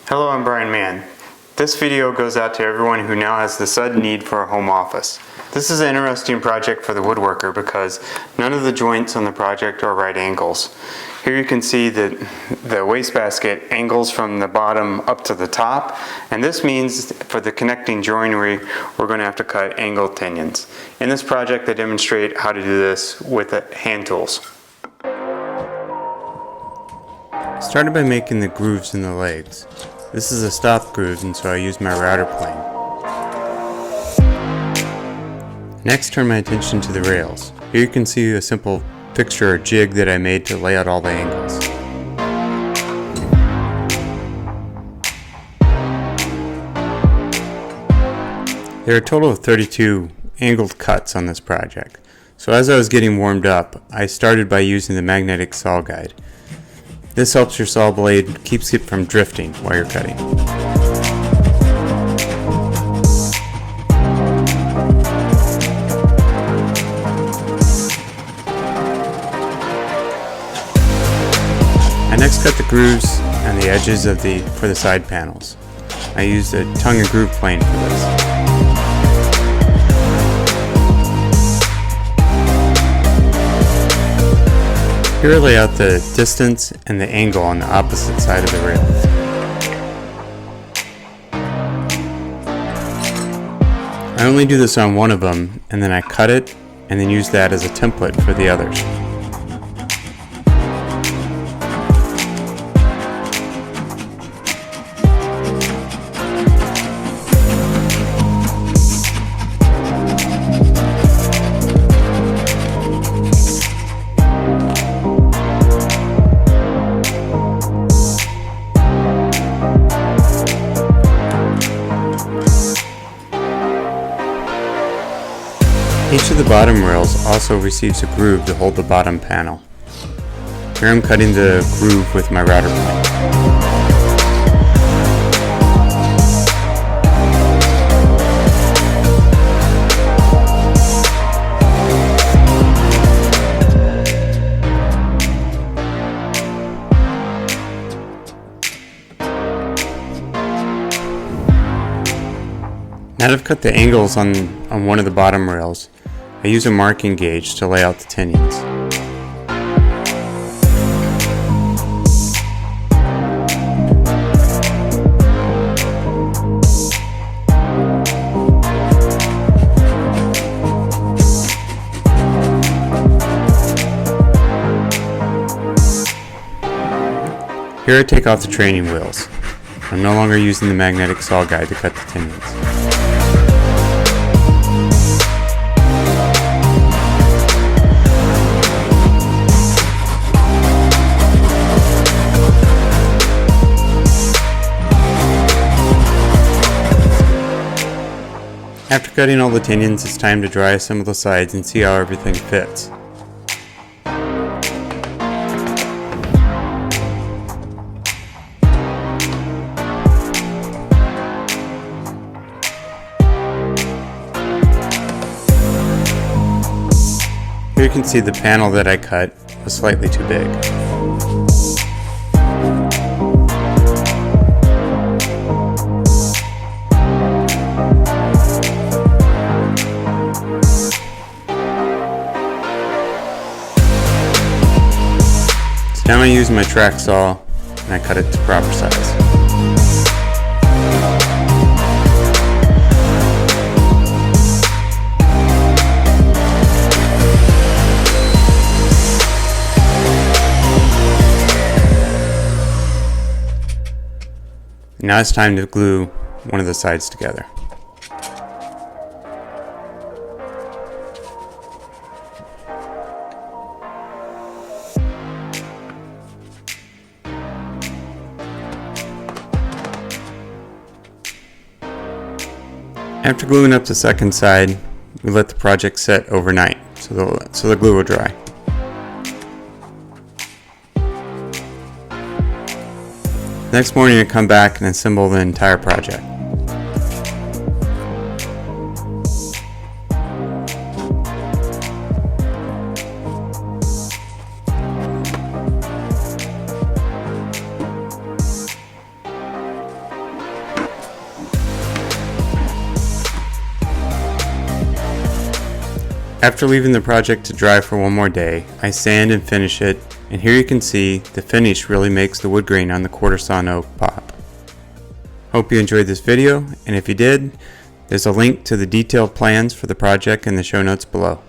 Hello, I'm Brian Mann. This video goes out to everyone who now has the sudden need for a home office. This is an interesting project for the woodworker because none of the joints on the project are right angles. Here you can see that the wastebasket angles from the bottom up to the top, and this means for the connecting joinery we're going to have to cut angled tenons. In this project I demonstrate how to do this with hand tools. Started by making the grooves in the legs. This is a stop groove, and so I use my router plane. Next, turn my attention to the rails. Here you can see a simple fixture or jig that I made to lay out all the angles. There are a total of 32 angled cuts on this project. So as I was getting warmed up, I started by using the magnetic saw guide. This helps your saw blade, keeps it from drifting while you're cutting. I next cut the grooves and the edges for the side panels. I used a tongue and groove plane for this. Here I lay out the distance and the angle on the opposite side of the rail. I only do this on one of them, and then I cut it and then use that as a template for the others. Each of the bottom rails also receives a groove to hold the bottom panel. Here I'm cutting the groove with my router plane. Now that I've cut the angles on one of the bottom rails, I use a marking gauge to lay out the tenons. Here I take off the training wheels. I'm no longer using the magnetic saw guide to cut the tenons. After cutting all the tenons, it's time to dry some of the sides and see how everything fits. Here you can see the panel that I cut was slightly too big. Now I use my track saw and I cut it to proper size. Now it's time to glue one of the sides together. After gluing up the second side, we let the project set overnight so the glue will dry. Next morning I come back and assemble the entire project. After leaving the project to dry for one more day, I sand and finish it, and here you can see the finish really makes the wood grain on the quarter sawn oak pop. Hope you enjoyed this video, and if you did, there's a link to the detailed plans for the project in the show notes below.